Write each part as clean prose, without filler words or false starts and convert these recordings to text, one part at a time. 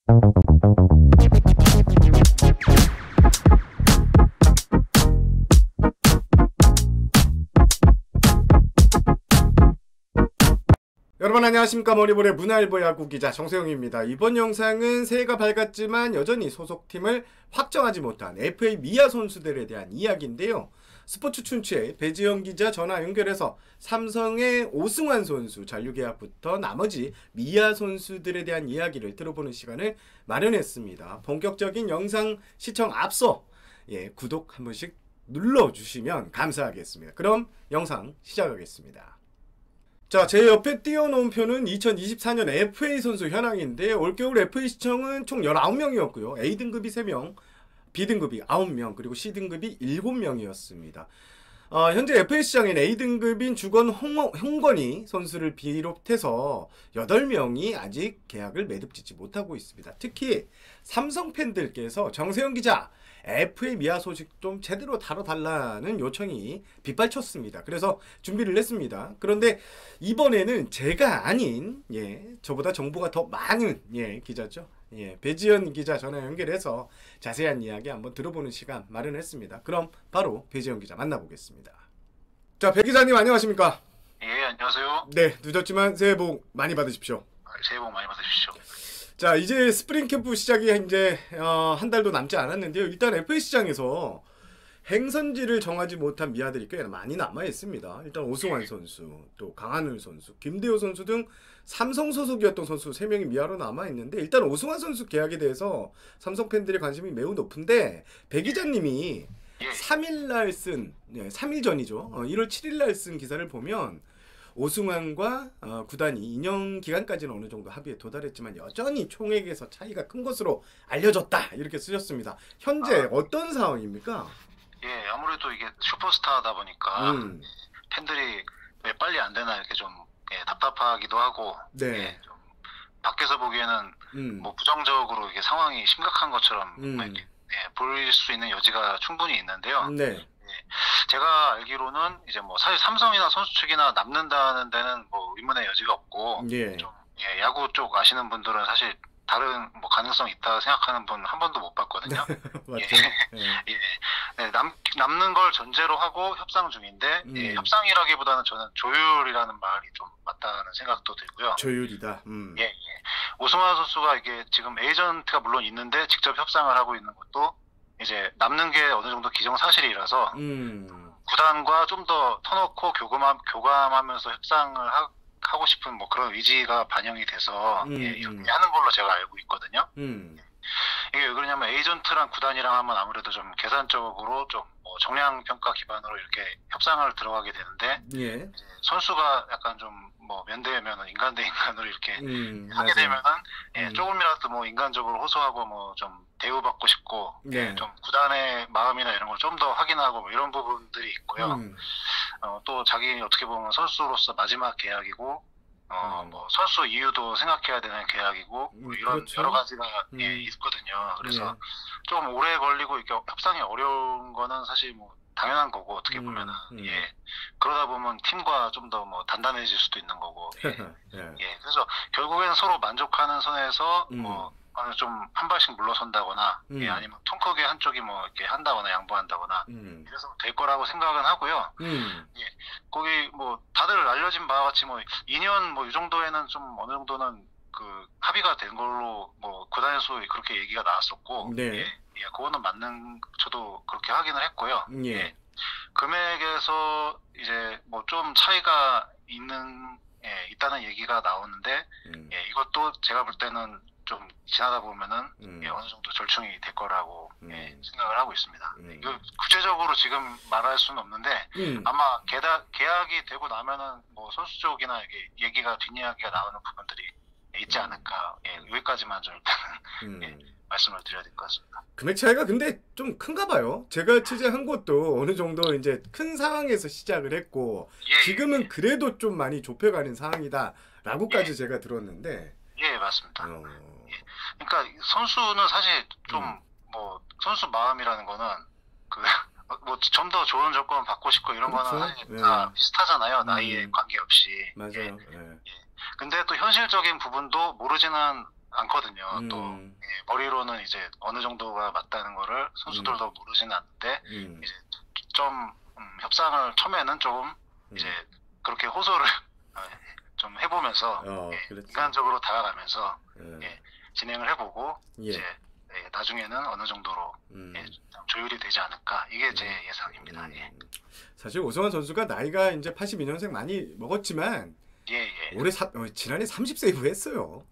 여러분 안녕하십니까. 머리볼의 문화일보 야구기자 정세영입니다. 이번 영상은 새해가 밝았지만 여전히 소속팀을 확정하지 못한 FA 미아 선수들에 대한 이야기인데요. 스포츠 춘추의 배지영 기자 전화 연결해서 삼성의 오승환 선수 잔류계약부터 나머지 미아 선수들에 대한 이야기를 들어보는 시간을 마련했습니다. 본격적인 영상 시청 앞서 구독 한 번씩 눌러주시면 감사하겠습니다. 그럼 영상 시작하겠습니다. 자, 제 옆에 띄워놓은 표는 2024년 FA 선수 현황인데 올겨울 FA 시청은 총 19명이었고요. A등급이 3명, B등급이 9명, 그리고 C등급이 7명이었습니다. 현재 FA 시장엔 A등급인 주건 홍건희 선수를 비롯해서 8명이 아직 계약을 매듭짓지 못하고 있습니다. 특히 삼성 팬들께서 정세영 기자 FA 미아 소식 좀 제대로 다뤄달라는 요청이 빗발쳤습니다. 그래서 준비를 했습니다. 그런데 이번에는 제가 아닌 저보다 정보가 더 많은 기자죠. 배지연 기자 전화 연결해서 자세한 이야기 한번 들어보는 시간 마련했습니다. 그럼 바로 배지연 기자 만나보겠습니다. 자, 배 기자님 안녕하십니까? 예, 안녕하세요. 네, 늦었지만 새해 복 많이 받으십시오. 새해 복 많이 받으십시오. 자, 이제 스프링 캠프 시작이 이제 한 달도 남지 않았는데요. 일단 FA 시장에서 행선지를 정하지 못한 미아들이 꽤 많이 남아 있습니다. 일단 오승환 선수, 또 강한울 선수, 김대호 선수 등 삼성 소속이었던 선수 3명이 미아로 남아 있는데, 일단 오승환 선수 계약에 대해서 삼성 팬들의 관심이 매우 높은데, 배 기자님이 3일날 쓴 3일 전이죠. 1월 7일날 쓴 기사를 보면 오승환과 구단이 2년 기간까지는 어느 정도 합의에 도달했지만 여전히 총액에서 차이가 큰 것으로 알려졌다, 이렇게 쓰셨습니다. 현재 어떤 상황입니까? 예, 아무래도 이게 슈퍼스타다 보니까 팬들이 왜 빨리 안 되나 이렇게 좀 답답하기도 하고, 네. 좀 밖에서 보기에는 뭐 부정적으로 이게 상황이 심각한 것처럼 이렇게, 보일 수 있는 여지가 충분히 있는데요. 네. 제가 알기로는 이제 뭐 사실 삼성이나 선수 측이나 남는다는 데는 뭐 의문의 여지가 없고, 좀 야구 쪽 아시는 분들은 사실 다른 뭐 가능성이 있다 생각하는 분 한 번도 못 봤거든요. 맞죠? 남는 걸 전제로 하고 협상 중인데, 협상이라기보다는 저는 조율이라는 말이 좀 맞다는 생각도 들고요. 조율이다. 오승환 선수가 이게 지금 에이전트가 물론 있는데 직접 협상을 하고 있는 것도 이제 남는 게 어느 정도 기정사실이라서 구단과 좀 더 터놓고 교감하면서 협상을 하고 싶은 뭐 그런 의지가 반영이 돼서 이렇게 하는 걸로 제가 알고 있거든요. 이게 왜 그러냐면 에이전트랑 구단이랑 하면 아무래도 좀 계산적으로 좀 뭐 정량 평가 기반으로 이렇게 협상을 들어가게 되는데, 선수가 약간 좀 뭐 면대면은 인간 대 인간으로 이렇게 하게 되면은 조금이라도 뭐 인간적으로 호소하고 뭐 좀 대우받고 싶고, 좀 구단의 마음이나 이런 걸 좀 더 확인하고 뭐 이런 부분들이 있고요. 또 자기 어떻게 보면 선수로서 마지막 계약이고, 뭐 선수 이유도 생각해야 되는 계약이고, 뭐 이런 그렇죠. 여러 가지가 있거든요. 그래서 좀 오래 걸리고 이렇게 협상이 어려운 거는 사실 뭐 당연한 거고, 어떻게 보면은 그러다 보면 팀과 좀 더 뭐 단단해질 수도 있는 거고, 그래서 결국에는 서로 만족하는 선에서 뭐 좀 한 발씩 물러선다거나, 아니면 통 크게 한쪽이 뭐 이렇게 한다거나 양보한다거나 이래서 될 거라고 생각은 하고요. 거기 뭐 다들 알려진 바와 같이 뭐 2년 뭐 이 정도에는 좀 어느 정도는 그 합의가 된 걸로 뭐 구단에서 그렇게 얘기가 나왔었고, 그거는 맞는, 저도 그렇게 확인을 했고요. 금액에서 이제 뭐 좀 차이가 있다는 얘기가 나오는데, 이것도 제가 볼 때는 좀 지나다 보면은 어느 정도 절충이 될 거라고 생각을 하고 있습니다. 이거 구체적으로 지금 말할 수는 없는데, 아마 계약이 되고 나면은 뭐 선수 쪽이나 얘기가 뒷이야기가 나오는 부분들이 있지 않을까. 여기까지만 좀 일단은 말씀을 드려야 될 것 같습니다. 금액 차이가 근데 좀 큰가 봐요. 제가 취재한 것도 어느 정도 이제 큰 상황에서 시작을 했고, 지금은 그래도 좀 많이 좁혀가는 상황이다라고까지 제가 들었는데. 맞습니다. 그러니까 선수는 사실 좀 뭐 선수 마음이라는 거는 그 뭐 좀 더 좋은 조건 받고 싶고 이런 거는 사실 다 비슷하잖아요. 나이에 관계없이. 맞아요. 근데 또 현실적인 부분도 모르지는 않거든요. 또 머리로는 이제 어느 정도가 맞다는 거를 선수들도 모르지는 않는데 이제 좀 협상을 처음에는 조금 이제 그렇게 호소를 좀 해보면서 인간적으로 다가가면서 진행을 해보고 이제 나중에는 어느 정도로 조율이 되지 않을까, 이게 제 예상입니다. 사실 오승환 선수가 나이가 이제 82년생 많이 먹었지만 올해 지난해 30세이브 했어요.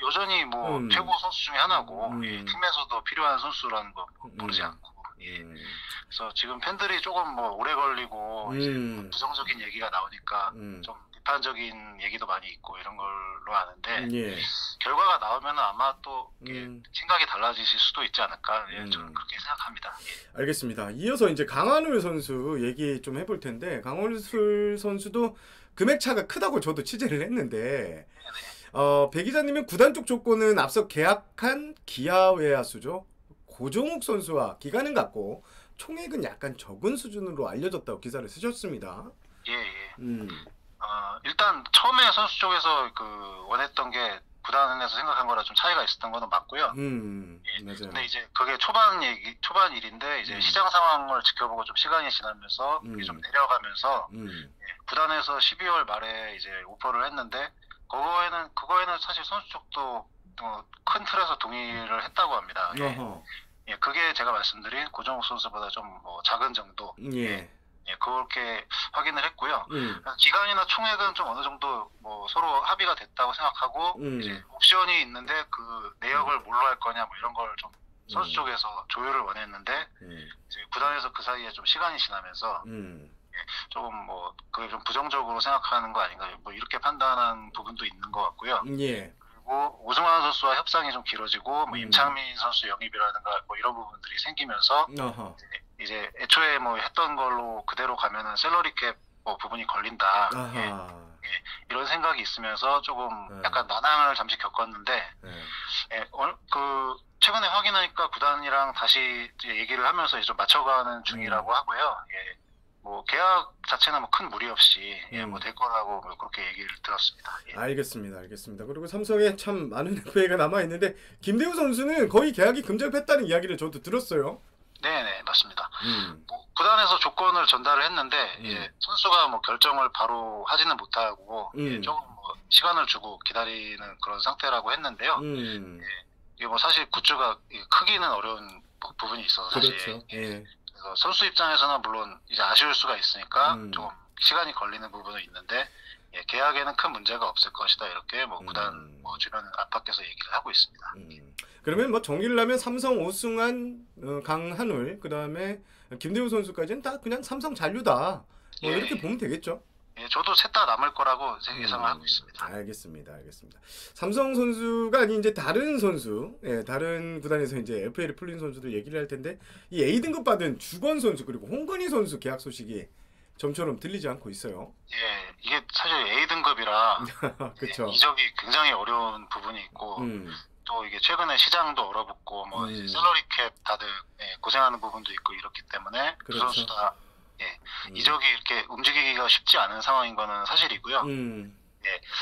여전히 뭐 최고 선수 중에 하나고 팀에서도 필요한 선수라는 거 모르지 않고 그래서 지금 팬들이 조금 뭐 오래 걸리고 이제 부정적인 얘기가 나오니까 좀 비판적인 얘기도 많이 있고 이런 걸로 아는데 결과가 나오면 아마 또 생각이 달라지실 수도 있지 않을까, 저는 그렇게 생각합니다. 알겠습니다. 이어서 이제 강한울 선수 얘기 좀 해볼 텐데, 강한울 선수도 금액 차가 크다고 저도 취재를 했는데 배 기자님은 구단 쪽 조건은 앞서 계약한 기아 외야수죠, 고종욱 선수와 기간은 같고 총액은 약간 적은 수준으로 알려졌다고 기사를 쓰셨습니다. 일단 처음에 선수 쪽에서 원했던 게 구단에서 생각한 거랑 좀 차이가 있었던 거는 맞고요. 맞아요. 근데 이제 그게 초반 일인데 이제 시장 상황을 지켜보고 좀 시간이 지나면서 이게 좀 내려가면서 구단에서 12월 말에 이제 오퍼를 했는데 그거에는 사실 선수 쪽도 큰 틀에서 동의를 했다고 합니다. 그게 제가 말씀드린 고정욱 선수보다 좀 뭐 작은 정도. 그렇게 확인을 했고요. 기간이나 총액은 좀 어느 정도 뭐 서로 합의가 됐다고 생각하고 이제 옵션이 있는데 그 내역을 뭘로 할 거냐 뭐 이런 걸 좀 선수 쪽에서 조율을 원했는데 이제 구단에서 그 사이에 좀 시간이 지나면서 조금 뭐 그게 좀 부정적으로 생각하는 거 아닌가, 뭐 이렇게 판단한 부분도 있는 것 같고요. 그리고 오승환 선수와 협상이 좀 길어지고 뭐 임창민 선수 영입이라든가 뭐 이런 부분들이 생기면서 이제 애초에 뭐 했던 걸로 그대로 가면은 샐러리 캡 뭐 부분이 걸린다. 이런 생각이 있으면서 조금 약간 난항을 잠시 겪었는데 최근에 확인하니까 구단이랑 다시 이제 얘기를 하면서 이제 좀 맞춰가는 중이라고 하고요. 뭐 계약 자체는 뭐 큰 무리 없이 뭐 될 거라고 뭐 그렇게 얘기를 들었습니다. 알겠습니다. 그리고 삼성에 참 많은 FA가 남아 있는데 김대우 선수는 거의 계약이 금지했다는 이야기를 저도 들었어요. 네, 맞습니다. 뭐 구단에서 조건을 전달을 했는데 이제 선수가 뭐 결정을 바로 하지는 못하고 조금 뭐 시간을 주고 기다리는 그런 상태라고 했는데요. 이게 뭐 사실 굿즈가 크기는 어려운 부분이 있어서 사실. 그렇죠. 그래서 선수 입장에서는 물론 이제 아쉬울 수가 있으니까 좀 시간이 걸리는 부분은 있는데 계약에는 큰 문제가 없을 것이다, 이렇게 뭐 구단 뭐 주변 안팎에서 얘기를 하고 있습니다. 그러면 뭐 정리를 하면 삼성 오승환, 강한울, 그 다음에 김대우 선수까지는 다 그냥 삼성 잔류다, 뭐 이렇게 보면 되겠죠. 저도 셋 다 남을 거라고 예상을 하고 있습니다. 알겠습니다. 삼성 선수가 아닌 이제 다른 선수, 다른 구단에서 이제 FA를 풀린 선수들 얘기를 할 텐데, 이 A등급 받은 주건 선수 그리고 홍건희 선수 계약 소식이 좀처럼 들리지 않고 있어요. 이게 사실 A등급이라 그쵸. 이적이 굉장히 어려운 부분이 있고 또 이게 최근에 시장도 얼어붙고 뭐 샐러리 캡 다들 고생하는 부분도 있고 이렇기 때문에 그 선수 다 이적이 이렇게 움직이기가 쉽지 않은 상황인 거는 사실이고요.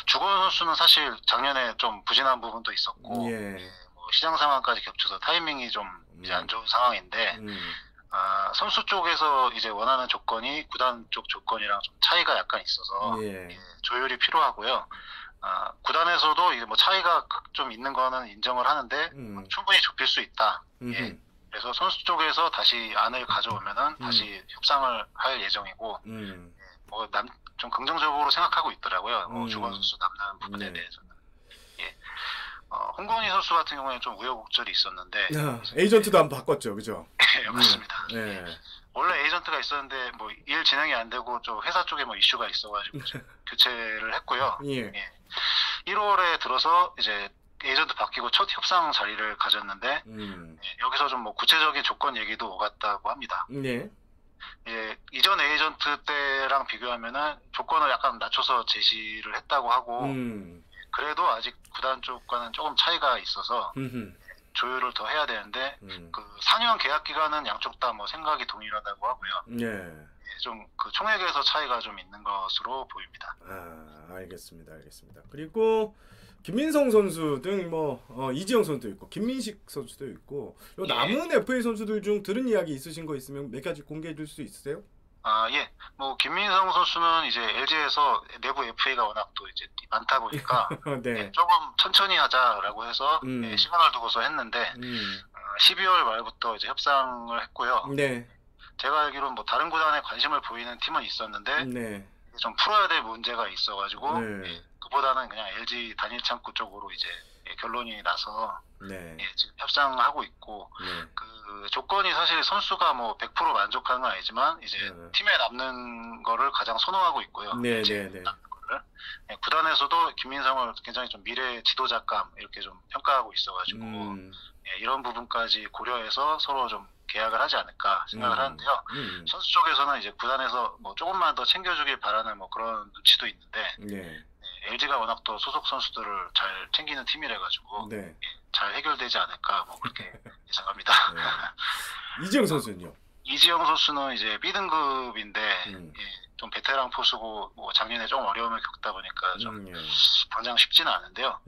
주건 선수는 사실 작년에 좀 부진한 부분도 있었고 뭐 시장 상황까지 겹쳐서 타이밍이 좀 이제 안 좋은 상황인데 선수 쪽에서 이제 원하는 조건이 구단 쪽 조건이랑 좀 차이가 약간 있어서 조율이 필요하고요. 구단에서도 이제 뭐 차이가 좀 있는 거는 인정을 하는데 충분히 좁힐 수 있다. 그래서 선수 쪽에서 다시 안을 가져오면은 다시 협상을 할 예정이고, 뭐 좀 긍정적으로 생각하고 있더라고요. 뭐 주건 선수 남는 부분에 대해서는. 홍건희 선수 같은 경우에는 좀 우여곡절이 있었는데 에이전트도 한번 바꿨죠, 그죠? 맞습니다. 원래 에이전트가 있었는데 뭐 일 진행이 안 되고 좀 회사 쪽에 뭐 이슈가 있어가지고 교체를 했고요. 1월에 들어서 이제 에이전트 바뀌고 첫 협상 자리를 가졌는데 여기서 좀 뭐 구체적인 조건 얘기도 오갔다고 합니다. 이전 에이전트 때랑 비교하면은 조건을 약간 낮춰서 제시를 했다고 하고 그래도 아직 구단 쪽과는 조금 차이가 있어서 조율을 더 해야 되는데 그 4년 계약 기간은 양쪽 다 뭐 생각이 동일하다고 하고요. 좀 그 총액에서 차이가 좀 있는 것으로 보입니다. 알겠습니다. 그리고 김민성 선수 등 이지영 선수도 있고 김민식 선수도 있고 남은 FA 선수들 중 들은 이야기 있으신 거 있으면 몇 가지 공개해 줄 수 있으세요? 예. 뭐 김민성 선수는 이제 LG에서 내부 FA가 워낙 또 이제 많다 보니까 네. 조금 천천히 하자라고 해서 시간을 두고서 했는데 12월 말부터 이제 협상을 했고요. 네. 제가 알기로는 뭐 다른 구단에 관심을 보이는 팀은 있었는데 네. 좀 풀어야 될 문제가 있어가지고 네. 그보다는 그냥 LG 단일 창구 쪽으로 이제 결론이 나서 네. 지금 협상하고 있고 네. 그 조건이 사실 선수가 뭐 100% 만족하는 건 아니지만 이제 팀에 남는 거를 가장 선호하고 있고요. 네, 네, 네. 구단에서도 김민성을 굉장히 좀 미래 지도자감 이렇게 좀 평가하고 있어가지고 이런 부분까지 고려해서 서로 좀 계약을 하지 않을까 생각을 하는데요. 선수 쪽에서는 이제 구단에서 뭐 조금만 더 챙겨주길 바라는 뭐 그런 눈치도 있는데 네. LG가 워낙 또 소속 선수들을 잘 챙기는 팀이라 가지고 네. 잘 해결되지 않을까 뭐 그렇게 예상합니다. 네. 이지영 선수는요? 이지영 선수는 이제 B등급인데 좀 베테랑 포수고 뭐 작년에 좀 어려움을 겪다 보니까 좀 당장 쉽지는 않은데요.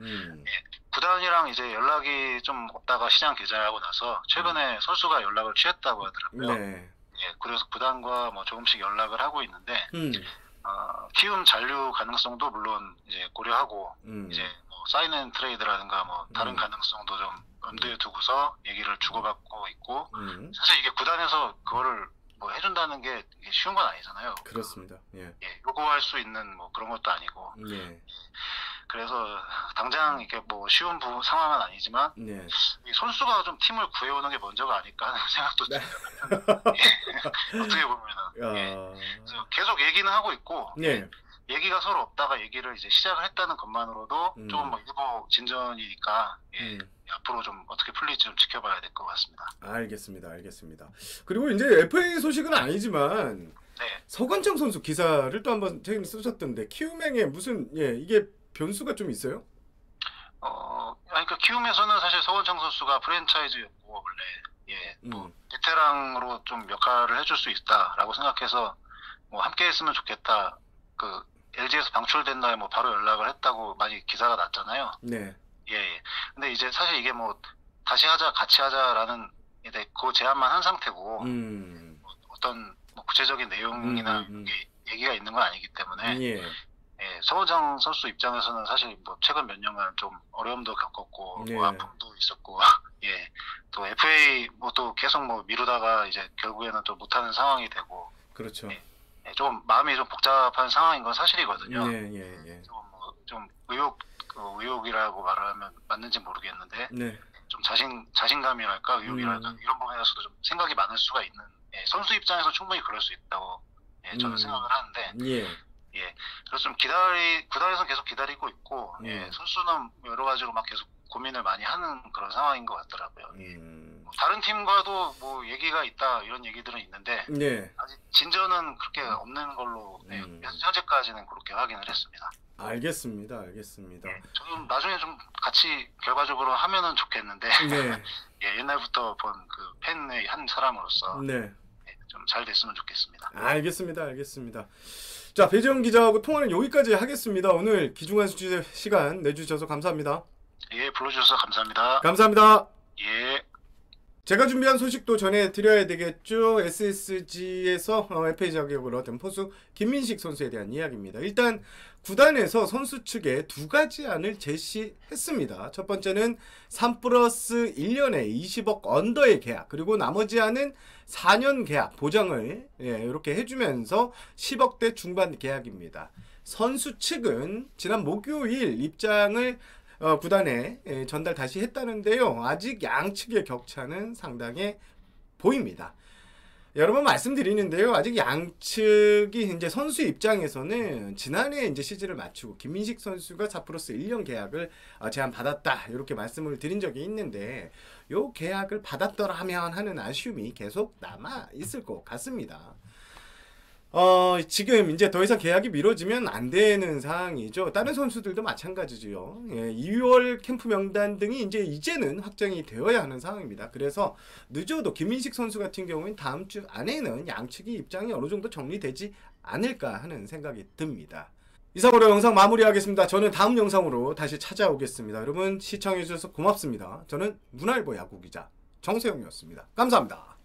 구단이랑 이제 연락이 좀 없다가 시장 개장하고 나서 최근에 선수가 연락을 취했다고 하더라고요. 네. 그래서 구단과 뭐 조금씩 연락을 하고 있는데 키움 잔류 가능성도 물론 이제 고려하고 이제 뭐 사인 앤 트레이드라든가 뭐 다른 가능성도 좀 염두에 두고서 얘기를 주고받고 있고 사실 이게 구단에서 그거를 뭐 해준다는 게 이게 쉬운 건 아니잖아요. 그렇습니다. 예. 요구할 수 있는 뭐 그런 것도 아니고. 예. 그래서 당장 이게 뭐 쉬운 상황은 아니지만 이 선수가 좀 팀을 구해오는 게 먼저가 아닐까 하는 생각도 듭니다. 어떻게 보면은 그래서 계속 얘기는 하고 있고 얘기가 서로 없다가 얘기를 이제 시작을 했다는 것만으로도 조금 뭐 일부 진전이니까 앞으로 좀 어떻게 풀릴지 좀 지켜봐야 될 것 같습니다. 알겠습니다. 그리고 이제 FA 소식은 아니지만 서건창 선수 기사를 또 한번 최근에 쓰셨던데 키움행에 무슨 이게 변수가 좀 있어요? 그러니까 키움에서는 사실 서건창 선수가 프랜차이즈였고 원래 뭐 베테랑으로 좀 역할을 해줄 수 있다라고 생각해서 뭐 함께했으면 좋겠다. 그 LG에서 방출된 날 뭐 바로 연락을 했다고 많이 기사가 났잖아요. 네. 근데 이제 사실 이게 뭐 다시 하자, 같이 하자라는 그 제안만 한 상태고 뭐 어떤 뭐 구체적인 내용이나 얘기가 있는 건 아니기 때문에. 서건창 선수 입장에서는 사실 뭐 최근 몇 년간 좀 어려움도 겪었고 뭐 아픔도 있었고 또 FA 뭐 또 계속 뭐 미루다가 이제 결국에는 또 못하는 상황이 되고 그렇죠. 좀 마음이 좀 복잡한 상황인 건 사실이거든요. 좀 의욕이라고 말을 하면 맞는지 모르겠는데 좀 자신감이랄까 의욕이랄까 이런 부분에서도 좀 생각이 많을 수가 있는 선수 입장에서 충분히 그럴 수 있다고 저는 생각을 하는데 그래서 좀 구단에서 계속 기다리고 있고, 선수는 여러 가지로 막 계속 고민을 많이 하는 그런 상황인 것 같더라고요. 뭐 다른 팀과도 뭐 얘기가 있다 이런 얘기들은 있는데 아직 진전은 그렇게 없는 걸로 현재까지는 그렇게 확인을 했습니다. 알겠습니다. 저는 나중에 좀 같이 결과적으로 하면은 좋겠는데 옛날부터 본 그 팬의 한 사람으로서 좀 잘 됐으면 좋겠습니다. 알겠습니다. 자, 배재영 기자하고 통화는 여기까지 하겠습니다. 오늘 귀중한 시간 내주셔서 감사합니다. 불러주셔서 감사합니다. 감사합니다. 제가 준비한 소식도 전해드려야 되겠죠. SSG에서 FA 자격을 얻은 포수 김민식 선수에 대한 이야기입니다. 일단 구단에서 선수 측에 두 가지 안을 제시했습니다. 첫 번째는 3+1년에 20억 언더의 계약, 그리고 나머지 안은 4년 계약 보장을 이렇게 해주면서 10억대 중반 계약입니다. 선수 측은 지난 목요일 입장을 구단에 전달 다시 했다는데요. 아직 양측의 격차는 상당해 보입니다. 여러 번 말씀드리는데요. 아직 양측이 이제 선수 입장에서는 지난해 이제 시즌을 마치고 김민식 선수가 4+1년 계약을 제안받았다 이렇게 말씀을 드린 적이 있는데 요 계약을 받았더라면 하는 아쉬움이 계속 남아 있을 것 같습니다. 지금 이제 더 이상 계약이 미뤄지면 안 되는 상황이죠. 다른 선수들도 마찬가지죠. 2월 캠프 명단 등이 이제는 확정이 되어야 하는 상황입니다. 그래서 늦어도 김민식 선수 같은 경우는 다음 주 안에는 양측의 입장이 어느 정도 정리되지 않을까 하는 생각이 듭니다. 이상으로 영상 마무리하겠습니다. 저는 다음 영상으로 다시 찾아오겠습니다. 여러분 시청해주셔서 고맙습니다. 저는 문화일보 야구기자 정세영이었습니다. 감사합니다.